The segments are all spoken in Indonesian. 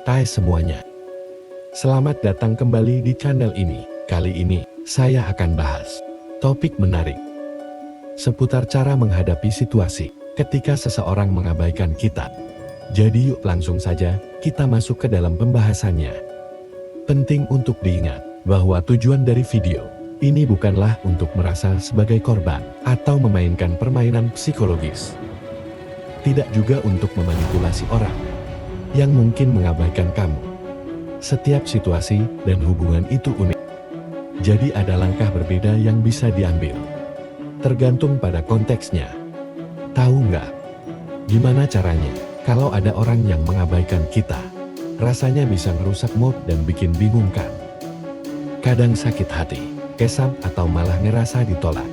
Hai semuanya. Selamat datang kembali di channel ini. Kali ini, saya akan bahas topik menarik seputar cara menghadapi situasi ketika seseorang mengabaikan kita. Jadi yuk langsung saja, kita masuk ke dalam pembahasannya. Penting untuk diingat, bahwa tujuan dari video ini bukanlah untuk merasa sebagai korban, atau memainkan permainan psikologis. Tidak juga untuk memanipulasi orang yang mungkin mengabaikan kamu. Setiap situasi dan hubungan itu unik. Jadi ada langkah berbeda yang bisa diambil. Tergantung pada konteksnya. Tahu nggak? Gimana caranya? Kalau ada orang yang mengabaikan kita, rasanya bisa merusak mood dan bikin bingung kan? Kadang sakit hati, kesam atau malah ngerasa ditolak.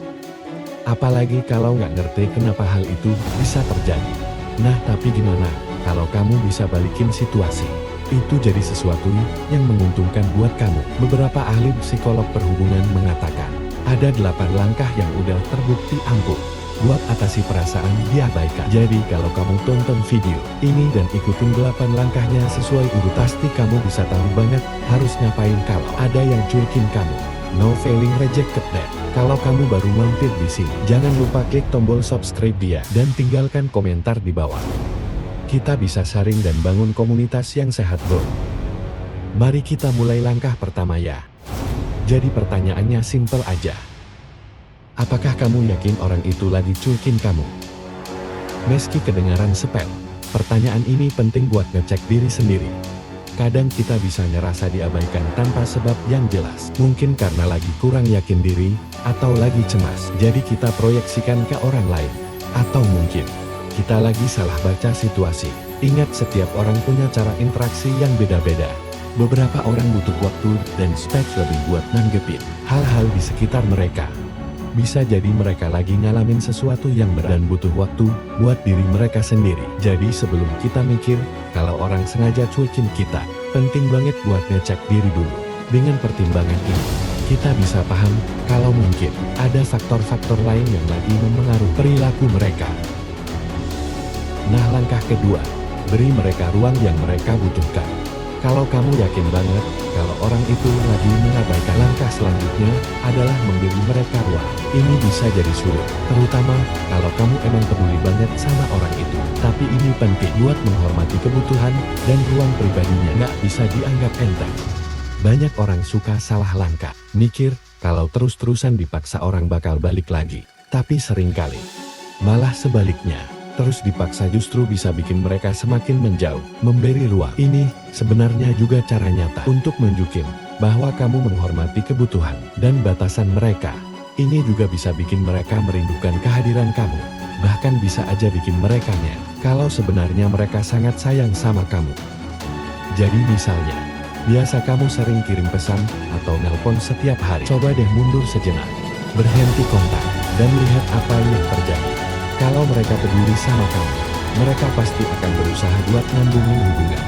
Apalagi kalau nggak ngerti kenapa hal itu bisa terjadi. Nah tapi gimana kalau kamu bisa balikin situasi itu jadi sesuatu yang menguntungkan buat kamu? Beberapa ahli psikolog perhubungan mengatakan, ada 8 langkah yang udah terbukti ampuh buat atasi perasaan diabaikan. Jadi kalau kamu tonton video ini dan ikutin 8 langkahnya sesuai urut, pasti kamu bisa tahu banget harus ngapain kalau ada yang cuekin kamu. No feeling rejected deh. Kalau kamu baru mampir di sini, jangan lupa klik tombol subscribe ya dan tinggalkan komentar di bawah. Kita bisa sharing dan bangun komunitas yang sehat bro. Mari kita mulai langkah pertama ya. Jadi pertanyaannya simple aja. Apakah kamu yakin orang itu lagi cuekin kamu? Meski kedengaran sepele, pertanyaan ini penting buat ngecek diri sendiri. Kadang kita bisa ngerasa diabaikan tanpa sebab yang jelas. Mungkin karena lagi kurang yakin diri, atau lagi cemas. Jadi kita proyeksikan ke orang lain. Atau mungkin kita lagi salah baca situasi. Ingat, setiap orang punya cara interaksi yang beda-beda. Beberapa orang butuh waktu dan space lebih buat nanggepin hal-hal di sekitar mereka. Bisa jadi mereka lagi ngalamin sesuatu yang berat dan butuh waktu buat diri mereka sendiri. Jadi sebelum kita mikir kalau orang sengaja cuekin kita, penting banget buat ngecek diri dulu. Dengan pertimbangan ini, kita bisa paham kalau mungkin ada faktor-faktor lain yang lagi mempengaruhi perilaku mereka. Nah langkah kedua, beri mereka ruang yang mereka butuhkan. Kalau kamu yakin banget kalau orang itu lagi mengabaikan, langkah selanjutnya adalah memberi mereka ruang. Ini bisa jadi sulit, terutama kalau kamu emang peduli banget sama orang itu. Tapi ini penting buat menghormati kebutuhan dan ruang pribadinya, nggak bisa dianggap enteng. Banyak orang suka salah langkah, mikir kalau terus-terusan dipaksa orang bakal balik lagi. Tapi seringkali malah sebaliknya. Terus dipaksa justru bisa bikin mereka semakin menjauh. Memberi ruang ini sebenarnya juga cara nyata untuk menunjukin bahwa kamu menghormati kebutuhan dan batasan mereka. Ini juga bisa bikin mereka merindukan kehadiran kamu. Bahkan bisa aja bikin mereka nyaman kalau sebenarnya mereka sangat sayang sama kamu. Jadi misalnya, biasa kamu sering kirim pesan atau nelpon setiap hari. Coba deh mundur sejenak, berhenti kontak, dan lihat apa yang terjadi. Kalau mereka peduli sama kamu, mereka pasti akan berusaha buat nyambungin hubungan.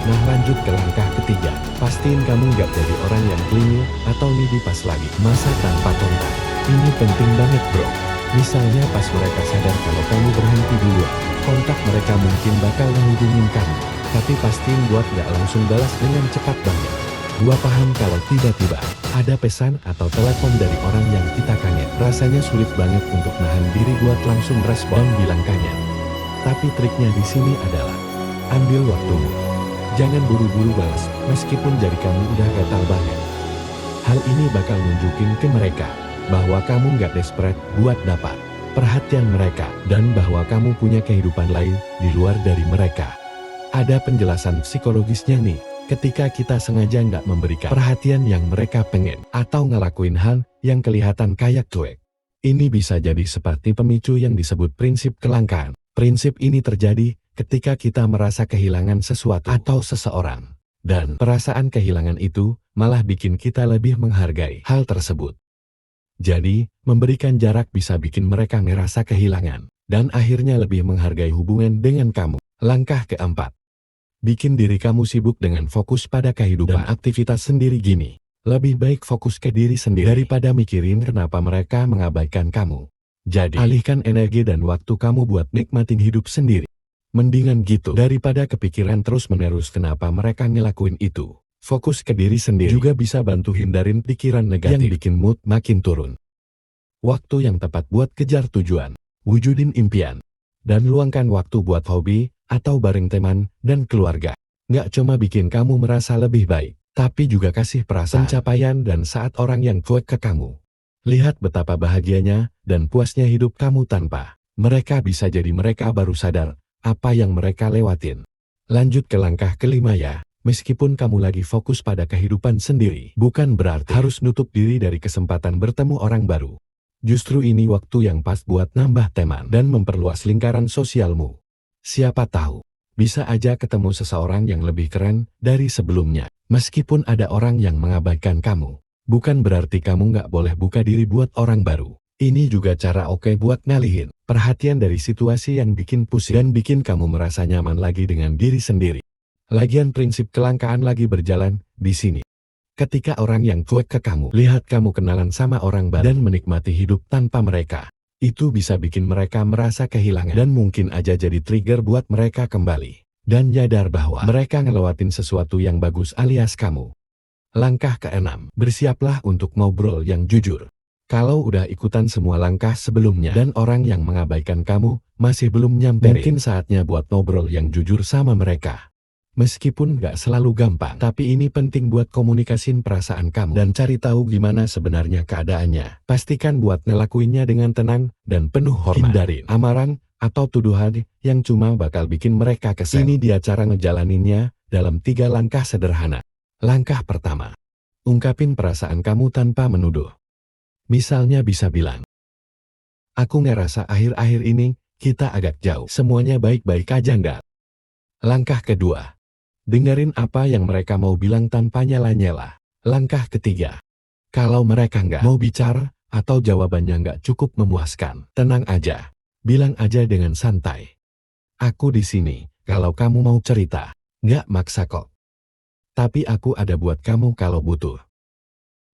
Nah lanjut ke langkah ketiga, pastiin kamu nggak jadi orang yang clingy atau needy pas lagi masa tanpa kontak. Ini penting banget bro. Misalnya pas mereka sadar kalau kamu berhenti duluan, kontak mereka mungkin bakal menghubungin kamu. Tapi pastiin buat nggak langsung balas dengan cepat banget. Gua paham kalau tiba-tiba ada pesan atau telepon dari orang yang kita kangen. Rasanya sulit banget untuk nahan diri buat langsung respon dan bilang kangen. Tapi triknya di sini adalah ambil waktumu. Jangan buru-buru balas, meskipun jari kamu udah gatal banget. Hal ini bakal nunjukin ke mereka bahwa kamu nggak desperate buat dapat perhatian mereka dan bahwa kamu punya kehidupan lain di luar dari mereka. Ada penjelasan psikologisnya nih. Ketika kita sengaja nggak memberikan perhatian yang mereka pengen, atau ngelakuin hal yang kelihatan kayak cuek. Ini bisa jadi seperti pemicu yang disebut prinsip kelangkaan. Prinsip ini terjadi ketika kita merasa kehilangan sesuatu atau seseorang. Dan perasaan kehilangan itu malah bikin kita lebih menghargai hal tersebut. Jadi, memberikan jarak bisa bikin mereka ngerasa kehilangan, dan akhirnya lebih menghargai hubungan dengan kamu. Langkah keempat. Bikin diri kamu sibuk dengan fokus pada kehidupan dan aktivitas sendiri gini. Lebih baik fokus ke diri sendiri daripada mikirin kenapa mereka mengabaikan kamu. Jadi, alihkan energi dan waktu kamu buat nikmatin hidup sendiri. Mendingan gitu daripada kepikiran terus-menerus kenapa mereka ngelakuin itu. Fokus ke diri sendiri juga bisa bantu hindarin pikiran negatif yang bikin mood makin turun. Waktu yang tepat buat kejar tujuan, wujudin impian, dan luangkan waktu buat hobi atau bareng teman dan keluarga. Nggak cuma bikin kamu merasa lebih baik, tapi juga kasih perasaan pencapaian dan saat orang yang cuek ke kamu. Lihat betapa bahagianya dan puasnya hidup kamu tanpa mereka. Bisa jadi mereka baru sadar apa yang mereka lewatin. Lanjut ke langkah kelima ya. Meskipun kamu lagi fokus pada kehidupan sendiri, bukan berarti harus nutup diri dari kesempatan bertemu orang baru. Justru ini waktu yang pas buat nambah teman dan memperluas lingkaran sosialmu. Siapa tahu, bisa aja ketemu seseorang yang lebih keren dari sebelumnya. Meskipun ada orang yang mengabaikan kamu, bukan berarti kamu nggak boleh buka diri buat orang baru. Ini juga cara oke buat ngalihin perhatian dari situasi yang bikin pusing dan bikin kamu merasa nyaman lagi dengan diri sendiri. Lagian prinsip kelangkaan lagi berjalan di sini. Ketika orang yang cuek ke kamu, lihat kamu kenalan sama orang baru dan menikmati hidup tanpa mereka, itu bisa bikin mereka merasa kehilangan dan mungkin aja jadi trigger buat mereka kembali dan nyadar bahwa mereka ngelewatin sesuatu yang bagus alias kamu. Langkah keenam, bersiaplah untuk ngobrol yang jujur. Kalau udah ikutan semua langkah sebelumnya dan orang yang mengabaikan kamu masih belum nyamperin, mungkin saatnya buat ngobrol yang jujur sama mereka. Meskipun gak selalu gampang, tapi ini penting buat komunikasin perasaan kamu dan cari tahu gimana sebenarnya keadaannya. Pastikan buat ngelakuinnya dengan tenang dan penuh hormat. Hindarin amaran atau tuduhan yang cuma bakal bikin mereka kesel. Ini dia cara ngejalaninnya dalam 3 langkah sederhana. Langkah pertama, ungkapin perasaan kamu tanpa menuduh. Misalnya bisa bilang, aku ngerasa akhir-akhir ini kita agak jauh. Semuanya baik-baik aja nggak? Langkah kedua, dengerin apa yang mereka mau bilang tanpa nyela-nyela. Langkah ketiga, kalau mereka nggak mau bicara atau jawabannya nggak cukup memuaskan, tenang aja. Bilang aja dengan santai, aku di sini kalau kamu mau cerita, nggak maksa kok. Tapi aku ada buat kamu kalau butuh.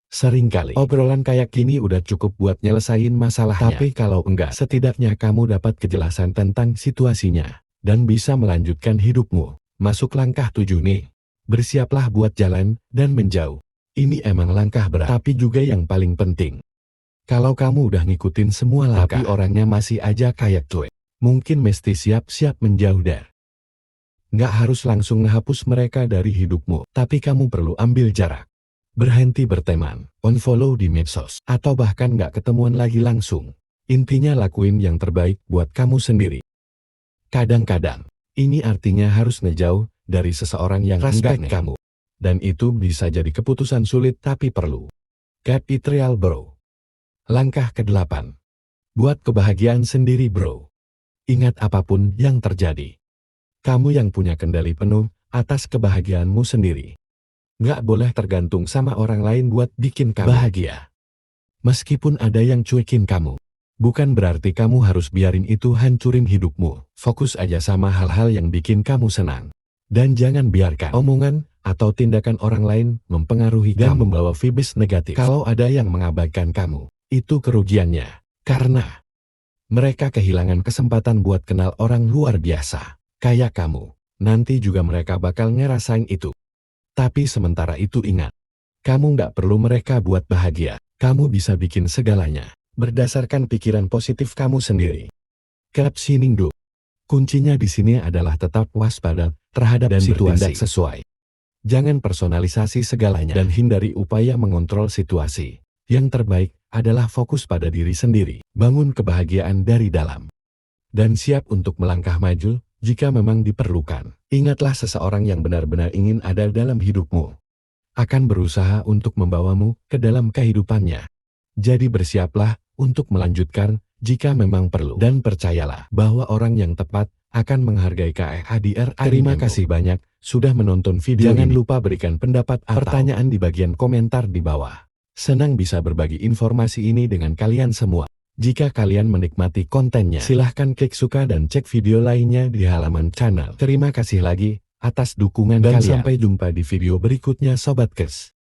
Seringkali obrolan kayak gini udah cukup buat nyelesain masalahnya. Tapi kalau enggak, setidaknya kamu dapat kejelasan tentang situasinya dan bisa melanjutkan hidupmu. Masuk langkah 7 nih. Bersiaplah buat jalan dan menjauh. Ini emang langkah berat, tapi juga yang paling penting. Kalau kamu udah ngikutin semua langkah, tapi orangnya masih aja kayak cuek, mungkin mesti siap-siap menjauh dari. Nggak harus langsung ngehapus mereka dari hidupmu, tapi kamu perlu ambil jarak. Berhenti berteman, unfollow di medsos, atau bahkan nggak ketemuan lagi langsung. Intinya lakuin yang terbaik buat kamu sendiri. Kadang-kadang, ini artinya harus ngejauh dari seseorang yang respect kamu. Dan itu bisa jadi keputusan sulit tapi perlu. Get it real bro. Langkah ke-8. Buat kebahagiaan sendiri bro. Ingat apapun yang terjadi, kamu yang punya kendali penuh atas kebahagiaanmu sendiri. Nggak boleh tergantung sama orang lain buat bikin kamu bahagia. Meskipun ada yang cuekin kamu, bukan berarti kamu harus biarin itu hancurin hidupmu. Fokus aja sama hal-hal yang bikin kamu senang. Dan jangan biarkan omongan atau tindakan orang lain mempengaruhi dan membawa vibes negatif. Kalau ada yang mengabaikan kamu, itu kerugiannya. Karena mereka kehilangan kesempatan buat kenal orang luar biasa kayak kamu. Nanti juga mereka bakal ngerasain itu. Tapi sementara itu ingat, kamu nggak perlu mereka buat bahagia. Kamu bisa bikin segalanya berdasarkan pikiran positif kamu sendiri. Keep sinindu. Kuncinya di sini adalah tetap waspada terhadap dan situasi sesuai. Jangan personalisasi segalanya dan hindari upaya mengontrol situasi. Yang terbaik adalah fokus pada diri sendiri, bangun kebahagiaan dari dalam, dan siap untuk melangkah maju jika memang diperlukan. Ingatlah, seseorang yang benar-benar ingin ada dalam hidupmu akan berusaha untuk membawamu ke dalam kehidupannya. Jadi bersiaplah untuk melanjutkan jika memang perlu. Dan percayalah bahwa orang yang tepat akan menghargai KEHDR. Terima kasih banyak sudah menonton video ini. Jangan lupa berikan pendapat atau pertanyaan di bagian komentar di bawah. Senang bisa berbagi informasi ini dengan kalian semua. Jika kalian menikmati kontennya, silahkan klik suka dan cek video lainnya di halaman channel. Terima kasih lagi atas dukungan dan kalian. Sampai jumpa di video berikutnya Sobat Kes.